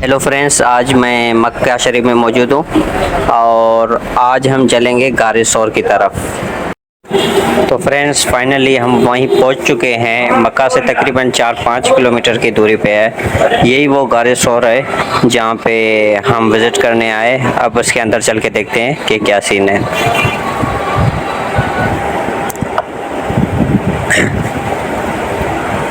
Hello friends, आज मैं मक्का शरीफ में मौजूद हूँ और आज हम चलेंगे गारे शोर की तरफ। तो फ्रेंड्स, फाइनली हम वहीं पहुँच चुके हैं। मक्का से तकरीबन 4-5 किलोमीटर की दूरी पे है। यही वो गारे शोर है जहाँ पे हम विज़िट करने आए। अब उसके अंदर चल के देखते हैं कि क्या सीन है।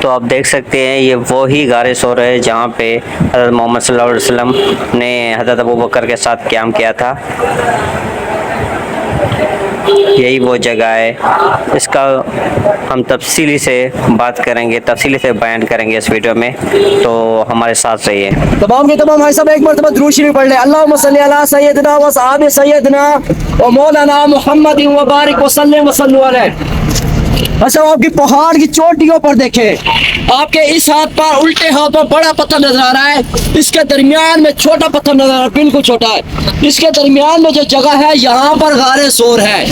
तो आप देख सकते हैं ये वो ही गारे शोर है जहाँ पे हज़रत मोहम्मद सल्लल्लाहु अलैहि वसल्लम ने हज़रत अबू बकर के साथ क़याम किया था। यही वो जगह है। इसका हम तफसीली से बात करेंगे, तफसीली से बयान करेंगे इस वीडियो में, तो हमारे साथ रहिए। तमाम के तमाम भाई साहब एक मरतबा दुरूद शरीफ पढ़ ले। अल्लाहुम्मा सल्ली अला सय्यदना व सहाबे सय्यदना व मौलाना मुहम्मद व बारिक व सल्लिम व सल्लु अलैहि। अच्छा, आपकी पहाड़ की चोटियों पर देखें, आपके इस हाथ पर उल्टे हाथ पर बड़ा पत्थर नजर आ रहा है, इसके दरमियान में छोटा पत्थर नजर आ रहा है, बिल्कुल छोटा है। इसके दरमियान में जो जगह है यहाँ पर गारे शोर है,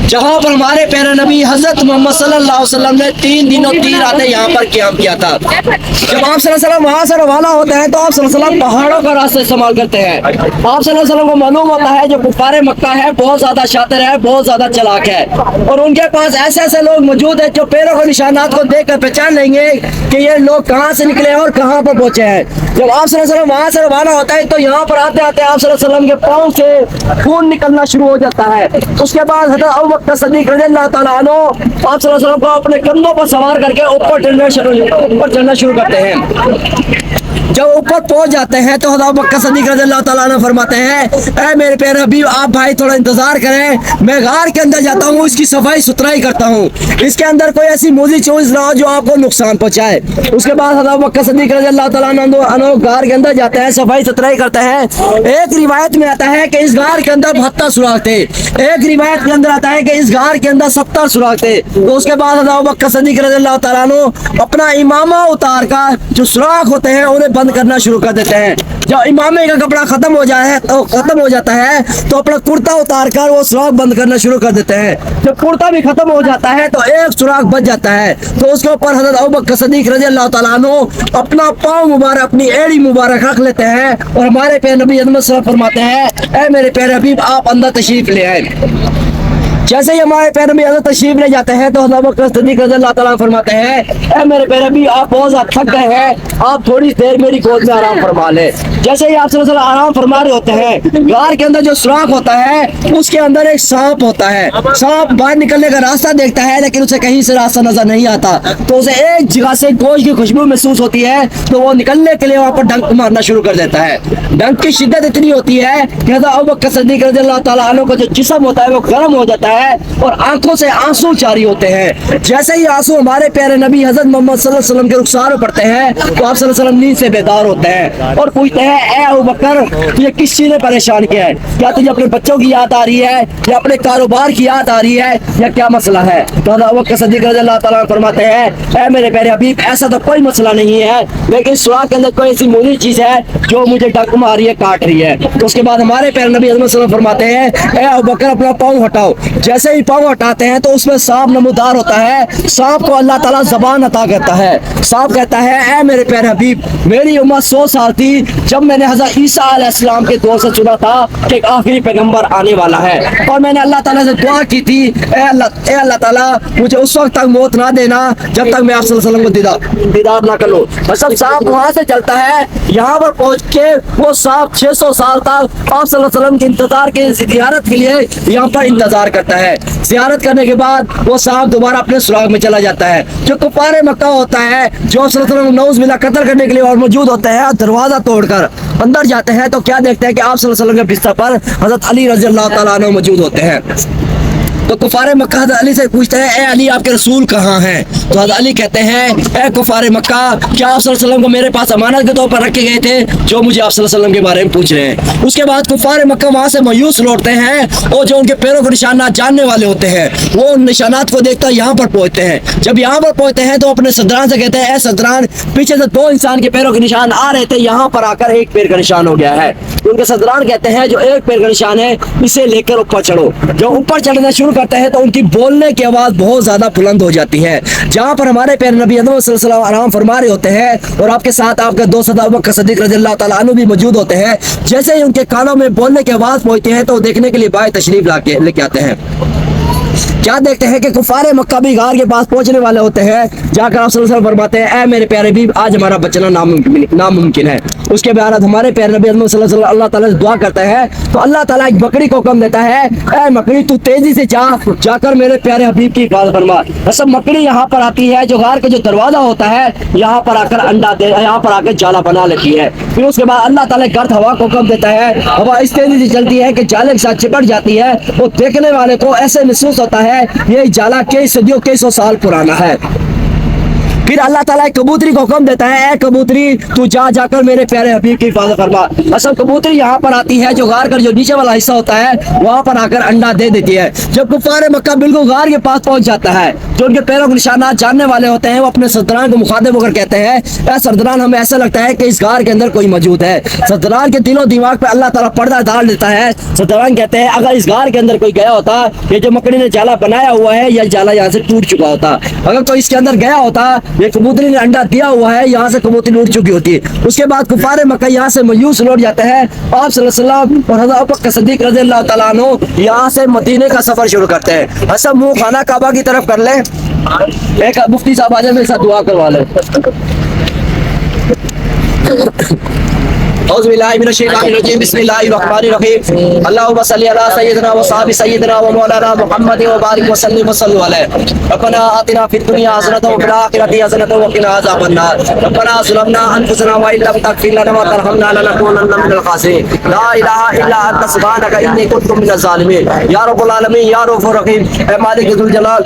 जहाँ पर हमारे प्यारे नबी हजरत मोहम्मद सल्लल्लाहु अलैहि वसल्लम ने 3 दिनों 3 रातें यहाँ पर क़याम किया था। जब आप सल्लल्लाहु अलैहि वसल्लम वहाँ से रवाना होते हैं तो आप सल्लल्लाहु अलैहि वसल्लम पहाड़ों का रास्ता इस्तेमाल करते हैं। आप सल्लल्लाहु अलैहि वसल्लम को मालूम होता है जो कुफारे मक्का है बहुत ज्यादा शातिर है, बहुत ज्यादा चालाक है, और उनके पास ऐसे ऐसे लोग मौजूद है जो पैरों के निशानात को देख कर पहचान लेंगे कि ये लोग कहाँ से निकले और कहाँ पर पहुंचे हैं। जब आप सल्लल्लाहु अलैहि वसल्लम वहाँ से रवाना होता है तो यहाँ पर आते आते आप सल्लल्लाहु अलैहि वसल्लम के पाँव से खून निकलना शुरू हो जाता है। उसके बाद हज़रत अबू बकर सिद्दीक़ रज़ियल्लाहु ताला अन्हु आप सल्लल्लाहु अलैहि वसल्लम को अपने कंधों पर सवार करके ऊपर चढ़ना शुरू करते हैं। जब ऊपर पहुंच जाते हैं तो हज़रत अबू बकर सिद्दीक़ रज़ियल्लाहु ताला अन्हु फरमाते हैं, ऐ मेरे प्यारे हबीब, आप भाई थोड़ा इंतजार करें, मैं गार के अंदर जाता हूँ, इसकी सफाई सुथराई करता हूँ, इसके अंदर कोई ऐसी मूजी चीज ना हो जो आपको नुकसान पहुंचाए। उसके बाद हज़रत अबू बकर सिद्दीक़ रज़ियल्लाहु ताला अन्हु गार के अंदर जाते हैं, सफाई सुथराई करते हैं। एक रिवायत में आता है कि इस गार के अंदर 72 सुराख थे, एक रिवायत के अंदर आता है कि इस गार के अंदर 70 सुराख थे। तो उसके बाद हज़रत अबू बकर सिद्दीक़ रज़ियल्लाहु ताला अन्हु अपना इमामा उतार कर जो सुराख होते हैं उन्हें बंद करना शुरू कर देते हैं। जब इमामे का कपड़ा खत्म हो जाता है तो अपना कुर्ता उतार कर वो सुराख बंद करना शुरू कर देते हैं। जब कुर्ता भी खत्म हो जाता है तो एक सुराख बच जाता है, तो उसके ऊपर हज़रत अबू बकर सिद्दीक़ रज़ियल्लाहु ताला अन्हु अपना पाँव मुबारक, अपनी एड़ी मुबारक रख लेते हैं और हमारे प्यारे नबी सल्लल्लाहु अलैहि वसल्लम फरमाते हैं, ऐ मेरे प्यारे हबीब, आप अंदर तशरीफ ले आए। जैसे ही हमारे प्यारे नबी अंदर तशरीफ ले जाते हैं तो हज़रत अबू बकर सिद्दीक़ रज़ियल्लाहु ताला फरमाते हैं, ऐ मेरे प्यारे नबी, आप बहुत ज्यादा थक गए हैं, आप थोड़ी देर मेरी गोद में आराम फरमा ले। जैसे ही आप सल्लल्लाहु अलैहि वसल्लम आराम फरमा रहे होते हैं, गार के अंदर जो सुराख होता है उसके अंदर एक सांप होता है। सांप बाहर निकलने का रास्ता देखता है लेकिन उसे कहीं से रास्ता नजर नहीं आता, तो उसे एक जगह से गोश्त की खुशबू महसूस होती है, तो वो निकलने के लिए वहाँ पर डंक मारना शुरू कर देता है। डंक की शिद्दत इतनी होती है कि हज़रत अबू बकर सिद्दीक़ रज़ियल्लाहु ताला अन्हु का जो जिस्म होता है वो गर्म हो जाता है और आंखों से आंसू जारी होते हैं। जैसे ही आंसू हमारे प्यारे नबी हज़रत मोहम्मद सल्लल्लाहु अलैहि वसल्लम के रुखसार पर पड़ते हैं तो आप सल्लल्लाहु अलैहि वसल्लम नींद से बेदार होते हैं और पूछते हैं, ऐ अबू बकर, तुझे किस चीज ने परेशान किया है? क्या तुझे अपने बच्चों की याद आ रही है या अपने कारोबार की याद आ रही है या क्या मसला है? तो हज़रत अबू बकर सिद्दीक़ रज़ियल्लाहु ताला फरमाते हैं, ऐ मेरे प्यारे हबीब, ऐसा तो कोई मसला नहीं है, लेकिन सुराख के अंदर कोई ऐसी मूली चीज है जो मुझे डंक मार रही है, काट रही है। तो उसके बाद हमारे प्यारे नबी सल्लल्लाहु अलैहि वसल्लम फरमाते हैं, ऐ अबू बकर, अपना पाँव हटाओ। जैसे ही पाँव हटाते हैं तो उसमें सांप नमूदार होता है। सांप को अल्लाह ताला ज़बान अता करता है। सांप कहता है, ऐ मेरे प्यारे हबीब, मेरी उम्र 100 साल थी जब मैंने हज़रत ईसा अलैहिस्सलाम के दौर से सुना था कि एक आखिरी पैगंबर आने वाला है, और मैंने अल्लाह ताला से दुआ की थी, ऐ अल्लाह ताला, मुझे उस वक्त तक मौत ना देना जब तक मैं आप सल्लल्लाहु अलैहि वसल्लम को दीदार ना कर लूं। मतलब सांप वहाँ से चलता है, यहाँ पर पहुँच के वो सांप 600 साल तक आप सल्लल्लाहु अलैहि वसल्लम के इंतजार के ज़ियारत के लिए यहाँ पर इंतजार करता है। ज़ियारत करने के बाद वो सांप दोबारा अपने सुराग में चला जाता है। जो कुफारे मक्का होता है, जो सल्लल्लाहु अलैहि वसल्लम नौज़ बिल्लाह कत्ल करने के लिए और मौजूद होते हैं, दरवाजा तोड़कर अंदर जाते हैं तो क्या देखते हैं कि आप सल्लल्लाहु अलैहि वसल्लम के बिस्तर पर हज़रत अली रज़ियल्लाहु ताला अन्हु मौजूद होते हैं। तो कुफारे मक्का हज़रत अली से पूछते हैं, ए अली, आपके रसूल कहाँ हैं? तो हज़रत अली कहते हैं, ए कुफारे मक्का, क्या आप सल्लल्लाहु अलैहि वसल्लम को मेरे पास अमानत के तौर पर रखे गए थे जो मुझे आप सल्लल्लाहु अलैहि वसल्लम के बारे में पूछ रहे हैं? उसके बाद कुफारे मक्का वहाँ से मायूस लौटते हैं और जो उनके पैरों के निशानात जानने वाले होते हैं वो उन निशानात को देखकर यहाँ पर पहुँचते हैं। जब यहाँ पर पहुँचते हैं तो अपने सदरान से कहते हैं, ए सदरान, पीछे से 2 इंसान के पैरों के निशान आ रहे थे, यहाँ पर आकर एक पैर का निशान हो गया है। उनके सदरान कहते हैं, जो एक पैर का निशान है इसे लेकर ऊपर चढ़ो। जो ऊपर चढ़ना शुरू करते हैं तो उनकी बोलने की आवाज़ बहुत ज़्यादा बुलंद हो जाती है। जहाँ पर हमारे प्यारे नबी सल्लल्लाहु अलैहि वसल्लम आराम फरमा रहे होते हैं और आपके साथ आपके दोस्त अबू बकर सिद्दीक रज़ियल्लाहु तआला अन्हु भी मौजूद होते हैं, जैसे ही उनके कानों में बोलने की आवाज़ पहुँचती है तो वो देखने के लिए बाहर तशरीफ लेके आते हैं। क्या देखते हैं कि कुफारे मक्का भी गार के पास पहुंचने वाले होते हैं। जाकर आप सल्लल्लाहु अलैहि वसल्लम फरमाते हैं, ऐ मेरे प्यारे भी, आज हमारा बचना नामुमकिन है। उसके बाद हमारे प्यारे नबी सल्लल्लाहु अलैहि वसल्लम अल्लाह ताला से दुआ करते हैं तो अल्लाह ताला एक बकरी को हुक्म देता है, ऐ मकड़ी तू तेजी से जाकर मेरे प्यारे हबीब की हिफाजत फरमा। सब मकड़ी यहाँ पर आती है, जो गार का जो दरवाजा होता है यहाँ पर आकर अंडा दे, यहाँ पर आकर जाला बना लेती है। फिर उसके बाद अल्लाह ताला गर्द हवा को हुक्म देता है, हवा इस तेजी से चलती है कि जाले के साथ चिपट जाती है। वो देखने वाले को ऐसे महसूस होता है ये जाला कई सदियों कई सौ साल पुराना है। फिर अल्लाह ताला एक कबूतरी को हुक्म देता है, ऐ कबूतरी तू जाकर मेरे प्यारे हबीब की हिफाजत फरमा। असल कबूतरी यहाँ पर आती है, जो गार का जो नीचे वाला हिस्सा होता है वहाँ पर आकर अंडा दे देती है। जब कुफारे मक्का बिल्कुल गार के पास पहुँच जाता है, जो उनके पैरों के निशानात जानने वाले होते हैं वो अपने सरदारान को मुखातिब होकर कहते हैं, ऐ सरदारान हमें ऐसा लगता है कि इस गार के अंदर कोई मौजूद है। सरदारान के दिलो दिमाग पे अल्लाह ताला पर्दा डाल देता है। सरदारान कहते हैं अगर इस गार के अंदर कोई गया होता, ये जो मकड़ी ने जाला बनाया हुआ है यह जाला यहाँ से टूट चुका होता। अगर कोई इसके अंदर गया होता, ये कबूतरी ने अंडा दिया हुआ है, यहाँ से कबूतरी उड़ चुकी होती है। उसके बाद कुफारे मक्का यहाँ से मायूस लौट जाते हैं। आप सल्लल्लाहु अलैहि वसल्लम और हज़रत अबू बकर सिद्दीक रज़ियल्लाहु तआला अन्हु यहाँ से मदीने का सफर शुरू करते हैं। अच्छा मुंह खाना काबा की तरफ कर ले, एक मुफ्ती साहब आजा मेरे साथ दुआ करवा ले। बिस्मिल्लाहिर्रहमानिर्रहीम अल्लाहुम्मा सल्ली अला सय्यिदिना व सहाबी सय्यिदिना व मौलाना मुहम्मद व बारिक व सल्लिम व सल्लु अलैहि रब्बना आतिना फिद दुनिया हसनतन व फिल आखिरति हसनतन व क़िना अज़ाबन नार रब्बना ज़लमना अनफुसना व इन लम तग़फिर लना व तरहमना लनकूनन्ना मिनल ख़ासिरीन ला इलाहा इल्ला अंता सुब्हानका इन्नी कुन्तु मिनज़ ज़ालिमीन या रब्बुल आलमीन या रऊफ़ुर रहीम ऐ मालिक जुल जलाल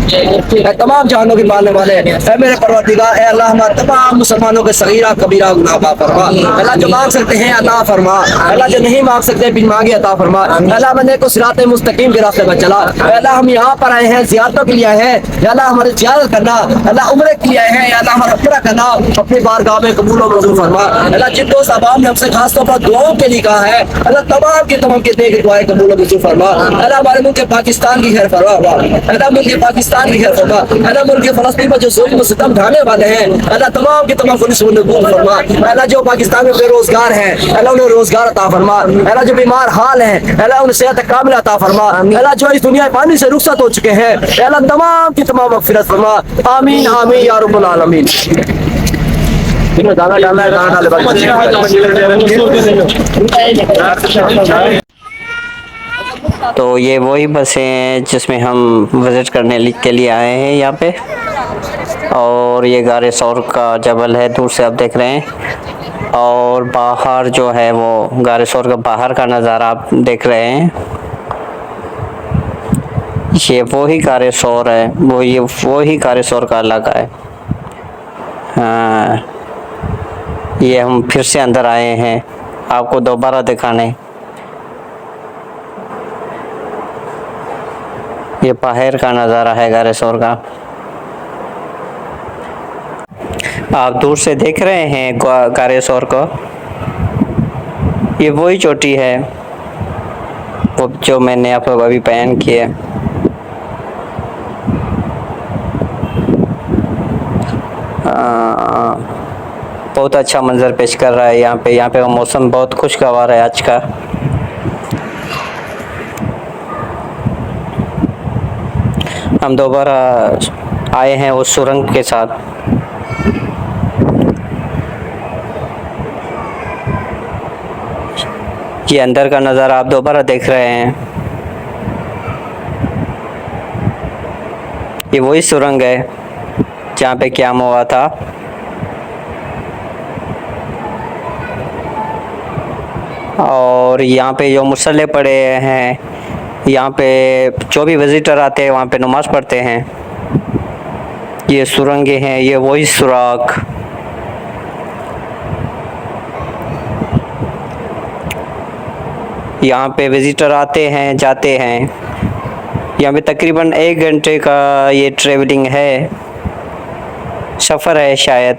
तमाम जहानों के मानने वाले ऐ मेरे परवरदिगार, ऐ अल्लाह हमारे तमाम मुसलमानों के सगीरा कबीरा गुनाह माफ़ फरमा। अल्लाह जो मांग सकते हैं अता फरमा, अल्लाह जो नहीं मांग सकते बिन मांगे अता फरमा। अल्लाह बंदे को सिराते मुस्तकीम के रास्ते पर चला। अल्लाह हम यहाँ पर आए हैं, ज़ियारतों के लिए आए हैं, अल्लाह हमारी ज़ियारत करना, अल्लाह उम्रे के लिए आए हैं, अल्लाह हमारा पूरा करना अपनी बारगाह में कबूल और मंजूर फरमा। अल्लाह जिन दोस्त अहबाब ने हमसे खास तौर पर दुआओं के लिए कहा है, अल्लाह तमाम के नेक दुआएं कबूल और मंजूर फरमा। अल्लाह हमारे मुल्क पाकिस्तान की खैर फरमा, अल्लाह मुल्क पाकिस्तान की खैर फरमा। अल्लाह मुल्क फ़लस्तीन पर जो जुल्म सितम ढाने वाले हैं, अल्लाह तमाम के तमाम पुलिस फरमा। अल्लाह जो पाकिस्तान में बेरोजगार है, अल्लाह उन्हें रोजगार अता फरमा। अल्लाह जो बीमार हाल है, अल्लाह उन्हें सेहत कामिल अता फरमा। अल्लाह जो इस दुनिया पानी से रुखसत हो चुके हैं, अल्लाह तमाम की तमाम मग़फ़िरत फरमा। आमीन आमीन या रब्बुल आलमीन। दाना डालना है, दाना डाले। तो ये वही बसें हैं जिसमें हम विज़िट करने के लिए आए हैं यहाँ पे। और ये गारे सौर का जबल है, दूर से आप देख रहे हैं। और बाहर जो है वो गारे सौर का बाहर का नज़ारा आप देख रहे हैं। ये वही गारे सौर है, वही गारे सौर का इलाका है। हाँ, ये हम फिर से अंदर आए हैं आपको दोबारा दिखाने। ये बाहर का नज़ारा है गारे सौर का, आप दूर से देख रहे हैं गारे सौर को। ये वही चोटी है वो जो मैंने आपको अभी बयान किया। बहुत अच्छा मंजर पेश कर रहा है यहाँ पे का मौसम बहुत खुशगवार है आज का। हम दोबारा आए हैं उस सुरंग के साथ। ये अंदर का नज़ारा आप दोबारा देख रहे हैं। ये वही सुरंग है जहाँ पे क़याम हुआ था। और यहाँ पे जो मुसल्ले पड़े हैं, यहाँ पे जो भी विज़िटर आते हैं वहाँ पे नमाज़ पढ़ते हैं। ये सुरंगें हैं, ये वही सुराख। यहाँ पे विज़िटर आते हैं जाते हैं। यहाँ पे तकरीबन 1 घंटे का ये ट्रैवलिंग है, सफ़र है शायद।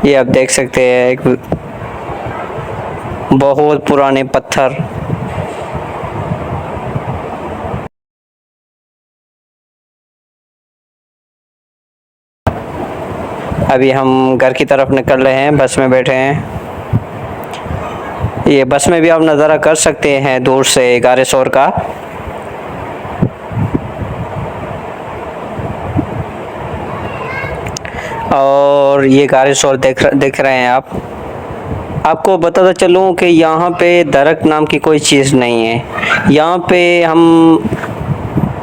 ये आप देख सकते हैं बहुत पुराने पत्थर। अभी हम घर की तरफ निकल रहे हैं, बस में बैठे हैं। ये बस में भी आप नज़ारा कर सकते हैं दूर से गारे सोर का। और ये गारे सोर देख रहे हैं आप। आपको बताता चलूँ कि यहाँ पे दरख्त नाम की कोई चीज़ नहीं है। यहाँ पे हम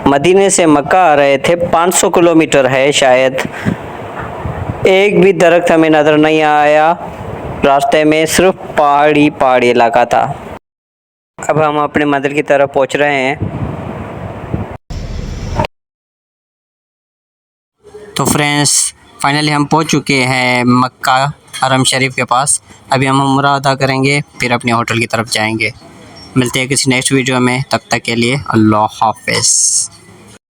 मदीने से मक्का आ रहे थे, 500 किलोमीटर है शायद, एक भी दरख्त हमें नज़र नहीं आया। रास्ते में सिर्फ पहाड़ी इलाका था। अब हम अपने मंदिर की तरफ पहुँच रहे हैं। तो फ्रेंड्स, फाइनली हम पहुँच चुके हैं मक्का हरम शरीफ के पास। अभी हम उम्रा अदा करेंगे, फिर अपने होटल की तरफ जाएंगे। मिलते हैं किसी नेक्स्ट वीडियो में, तब तक के लिए अल्लाह हाफ़िज़।